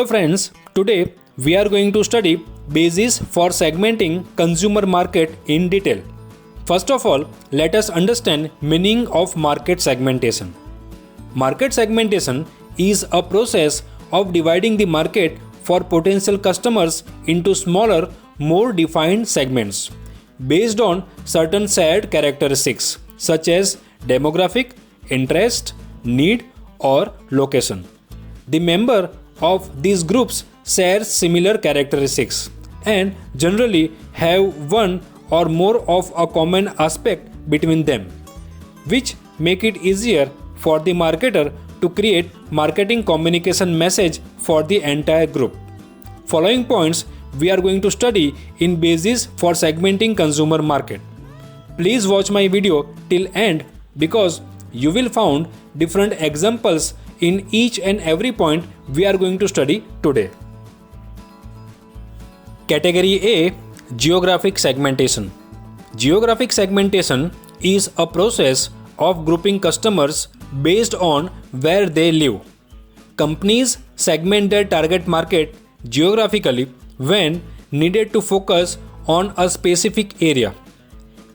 Hello friends, today we are going to study basis for segmenting consumer market in detail. First of all, let us understand meaning of market segmentation. Market segmentation is a process of dividing the market for potential customers into smaller, more defined segments based on certain shared characteristics such as demographic, interest, need, or location. The member of these groups share similar characteristics and generally have one or more of a common aspect between them, which make it easier for the marketer to create marketing communication message for the entire group. Following points we are going to study in basis for segmenting consumer market. Please watch my video till end because you will find different examples in each and every point we are going to study today. Category A: Geographic segmentation. Geographic segmentation is a process of grouping customers based on where they live. Companies segment their target market geographically when needed to focus on a specific area.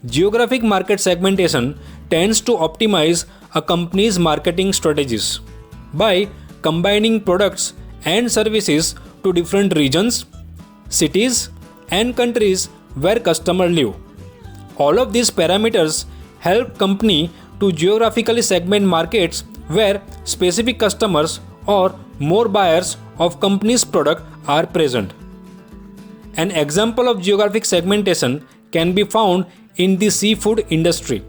Geographic market segmentation tends to optimize a company's marketing strategies by combining products and services to different regions, cities, and countries where customers live. All of these parameters help company to geographically segment markets where specific customers or more buyers of company's product are present. An example of geographic segmentation can be found in the seafood industry.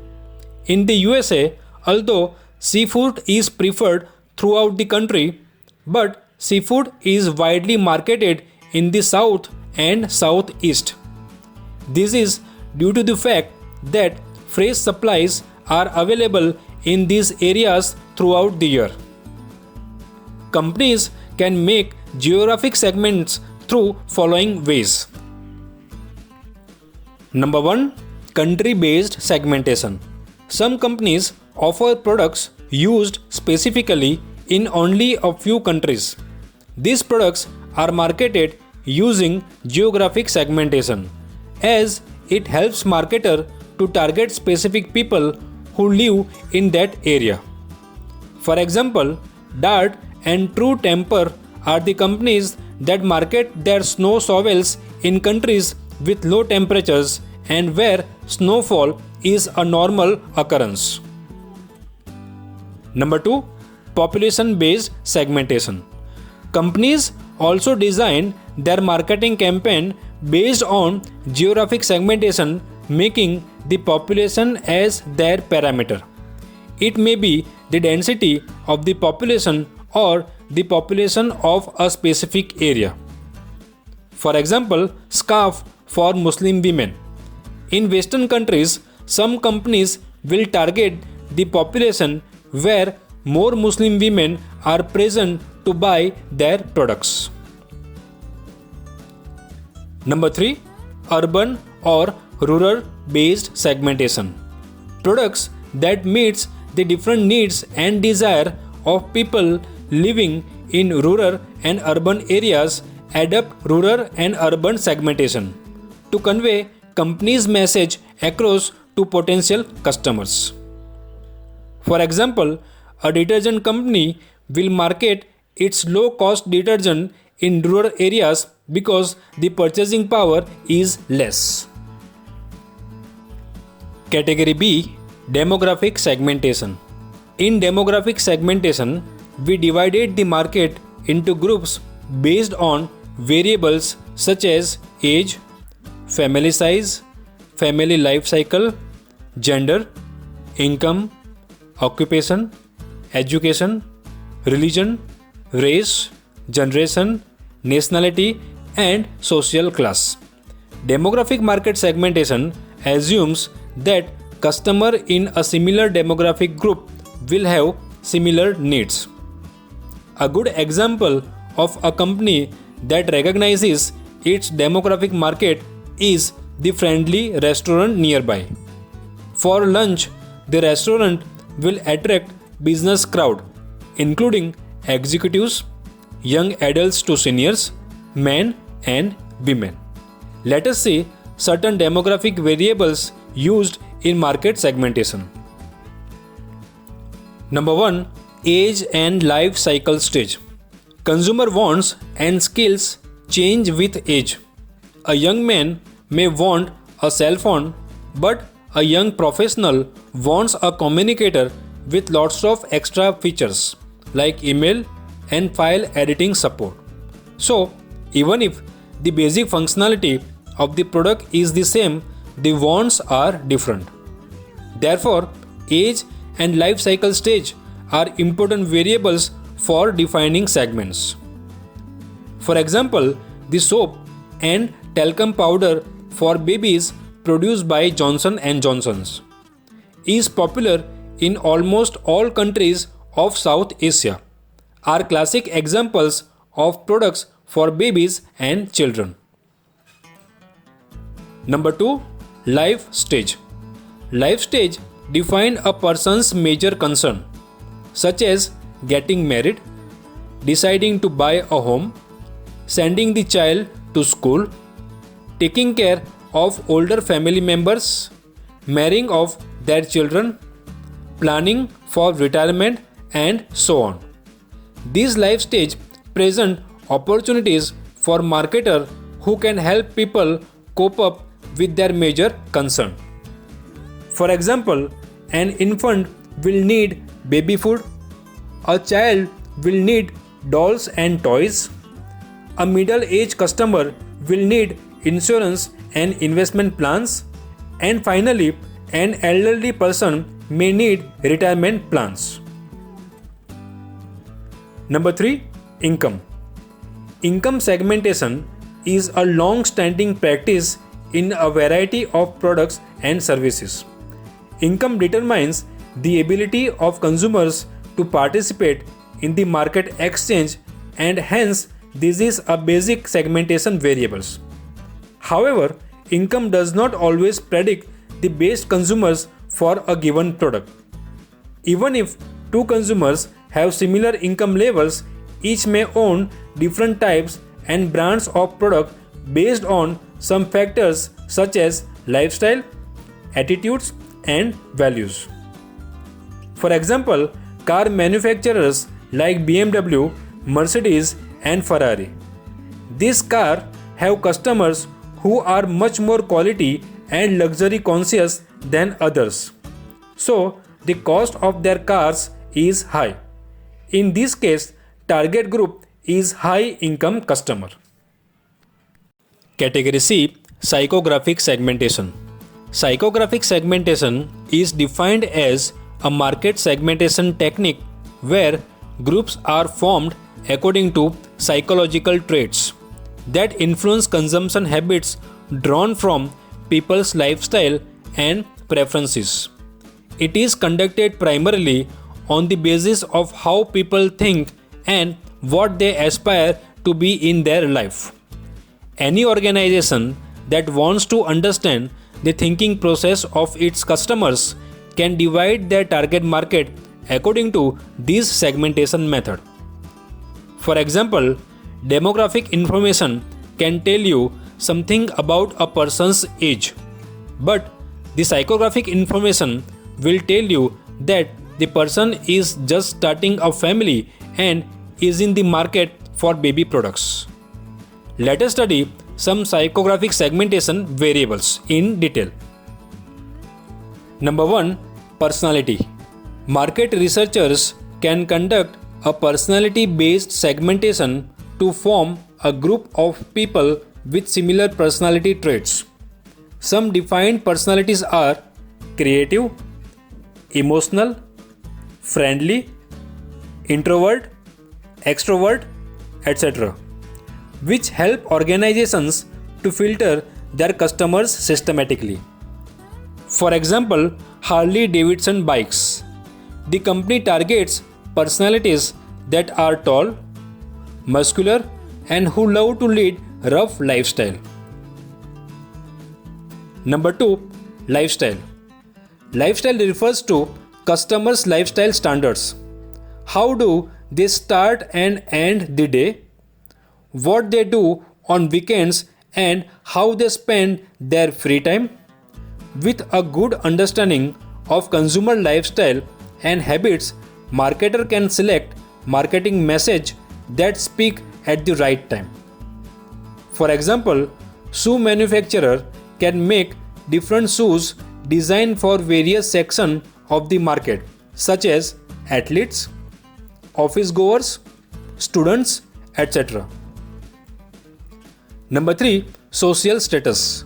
In the USA, although seafood is preferred throughout the country, but seafood is widely marketed in the south and southeast. This is due to the fact that fresh supplies are available in these areas throughout the year. Companies can make geographic segments through following ways. Number 1. Country-based segmentation. Some companies offer products used specifically in only a few countries. These products are marketed using geographic segmentation, as it helps marketer to target specific people who live in that area. For example, Dart and True Temper are the companies that market their snow shovels in countries with low temperatures and where snowfall is a normal occurrence. Number 2. Population-based segmentation. Companies also design their marketing campaign based on geographic segmentation, making the population as their parameter. It may be the density of the population or the population of a specific area. For example, scarf for Muslim women. In Western countries, some companies will target the population where more Muslim women are present to buy their products. Number 3. Urban or rural based segmentation. Products that meets the different needs and desire of people living in rural and urban areas adopt rural and urban segmentation to convey company's message across to potential customers. For example, a detergent company will market its low-cost detergent in rural areas because the purchasing power is less. Category B: Demographic segmentation. In demographic segmentation, we divided the market into groups based on variables such as age, family size, family life cycle, gender, income, occupation, education, religion, race, generation, nationality, and social class. Demographic market segmentation assumes that customer in a similar demographic group will have similar needs. A good example of a company that recognizes its demographic market is the friendly restaurant nearby. For lunch, the restaurant will attract business crowd, including executives, young adults to seniors, men and women. Let us see certain demographic variables used in market segmentation. Number 1. Age and life cycle stage. Consumer wants and skills change with age. A young man may want a cell phone, but a young professional wants a communicator with lots of extra features like email and file editing support. So, even if the basic functionality of the product is the same, the wants are different. Therefore, age and life cycle stage are important variables for defining segments. For example, the soap and talcum powder for babies produced by Johnson & Johnson is popular in almost all countries of South Asia, are classic examples of products for babies and children. Number 2. Life stage. Life stage define a person's major concern, such as getting married, deciding to buy a home, sending the child to school, taking care of older family members, marrying off their children, planning for retirement, and so on. These life stage present opportunities for marketer who can help people cope up with their major concern. For example, an infant will need baby food, a child will need dolls and toys, a middle-aged customer will need insurance and investment plans, and finally, an elderly person may need retirement plans. Number 3. Income. Income segmentation is a long-standing practice in a variety of products and services. Income determines the ability of consumers to participate in the market exchange, and hence this is a basic segmentation variables. However, income does not always predict the best consumers for a given product. Even if two consumers have similar income levels, each may own different types and brands of product based on some factors such as lifestyle, attitudes, and values. For example, car manufacturers like BMW, Mercedes, and Ferrari. These cars have customers who are much more quality and luxury conscious than others. So, the cost of their cars is high. In this case, target group is high income customer. Category C. Psychographic segmentation. Psychographic segmentation is defined as a market segmentation technique where groups are formed according to psychological traits that influence consumption habits drawn from people's lifestyle and preferences. It is conducted primarily on the basis of how people think and what they aspire to be in their life. Any organization that wants to understand the thinking process of its customers can divide their target market according to this segmentation method. For example, demographic information can tell you something about a person's age, but the psychographic information will tell you that the person is just starting a family and is in the market for baby products. Let us study some psychographic segmentation variables in detail. Number 1. Personality. Market researchers can conduct a personality-based segmentation to form a group of people with similar personality traits. Some defined personalities are creative, emotional, friendly, introvert, extrovert, etc., which help organizations to filter their customers systematically. For example, Harley-Davidson bikes. The company targets personalities that are tall, muscular, and who love to lead rough lifestyle. Number 2. Lifestyle. Lifestyle refers to customers' lifestyle standards. How do they start and end the day, what they do on weekends, and how they spend their free time. With a good understanding of consumer lifestyle and habits, marketer can select marketing message that speak at the right time. For example, shoe manufacturer can make different shoes designed for various sections of the market, such as athletes, office goers, students, etc. Number 3. Social status.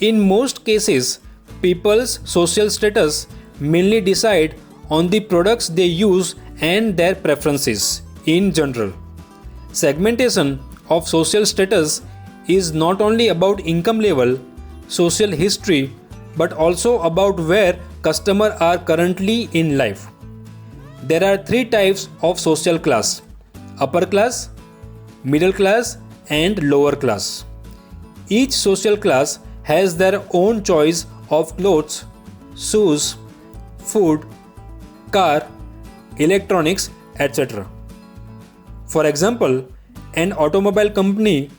In most cases, people's social status mainly decide on the products they use and their preferences in general. Segmentation of social status is not only about income level, social history, but also about where customers are currently in life. There are 3 types of social class: upper class, middle class, and lower class. Each social class has their own choice of clothes, shoes, food, car, electronics, etc. For example, an automobile company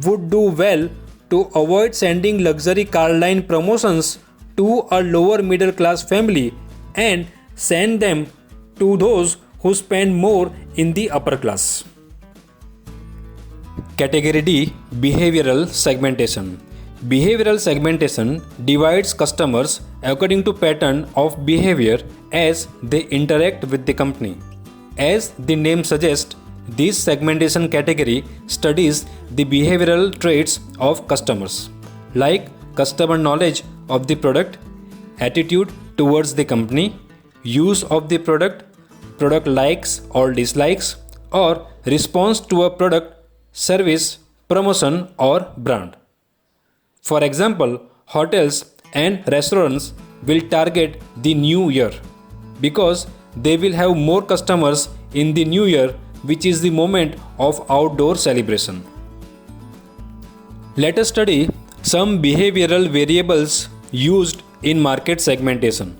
would do well to avoid sending luxury car line promotions to a lower middle class family and send them to those who spend more in the upper class. Category D. Behavioral segmentation. Behavioral segmentation divides customers according to pattern of behavior as they interact with the company. As the name suggests, this segmentation category studies the behavioral traits of customers, like customer knowledge of the product, attitude towards the company, use of the product, product likes or dislikes, or response to a product, service, promotion, or brand. For example, hotels and restaurants will target the new year because they will have more customers in the new year, which is the moment of outdoor celebration. Let us study some behavioral variables used in market segmentation.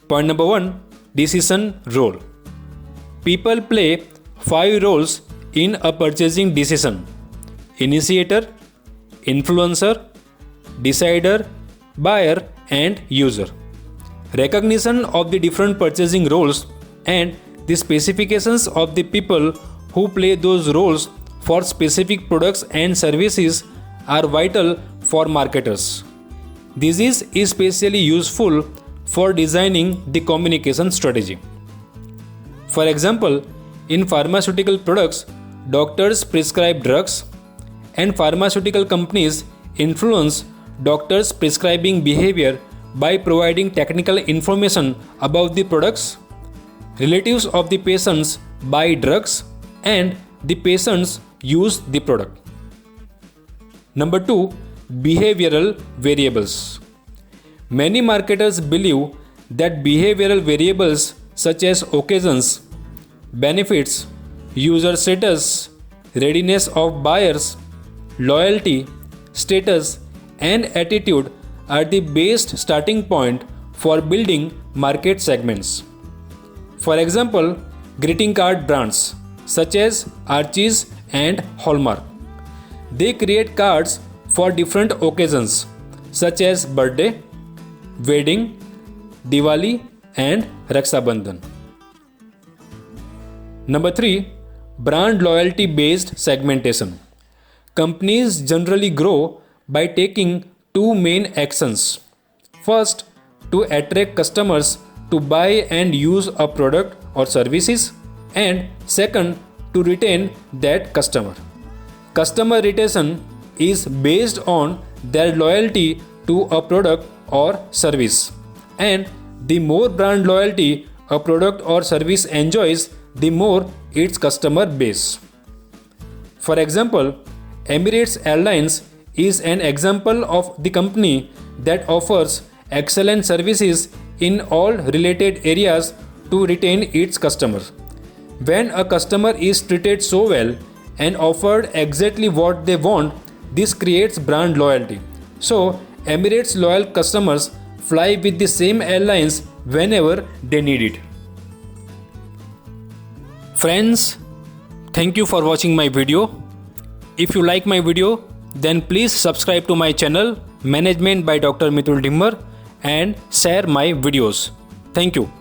Point number 1. Decision role. People play 5 roles in a purchasing decision: initiator, influencer, decider, buyer, and user. Recognition of the different purchasing roles and the specifications of the people who play those roles for specific products and services are vital for marketers. This is especially useful for designing the communication strategy. For example, in pharmaceutical products, doctors prescribe drugs, and pharmaceutical companies influence doctors' prescribing behavior by providing technical information about the products. Relatives of the patients buy drugs and the patients use the product. Number 2. Behavioral variables. Many marketers believe that behavioral variables such as occasions, benefits, user status, readiness of buyers, loyalty, status, and attitude are the best starting point for building market segments. For example, greeting card brands such as Archie's and Hallmark. They create cards for different occasions such as birthday, wedding, Diwali, and Raksha Bandhan. Number 3. Brand loyalty based segmentation. Companies generally grow by taking 2 main actions. First, to attract customers to buy and use a product or services, and second, to retain that customer. Customer retention is based on their loyalty to a product or service, and the more brand loyalty a product or service enjoys, the more its customer base. For example, Emirates Airlines is an example of the company that offers excellent services in all related areas to retain its customers. When a customer is treated so well and offered exactly what they want, this creates brand loyalty. So, Emirates loyal customers fly with the same airlines whenever they need it. Friends, thank you for watching my video. If you like my video, then please subscribe to my channel Management by Dr. Mitul Dhimar and share my videos. Thank you.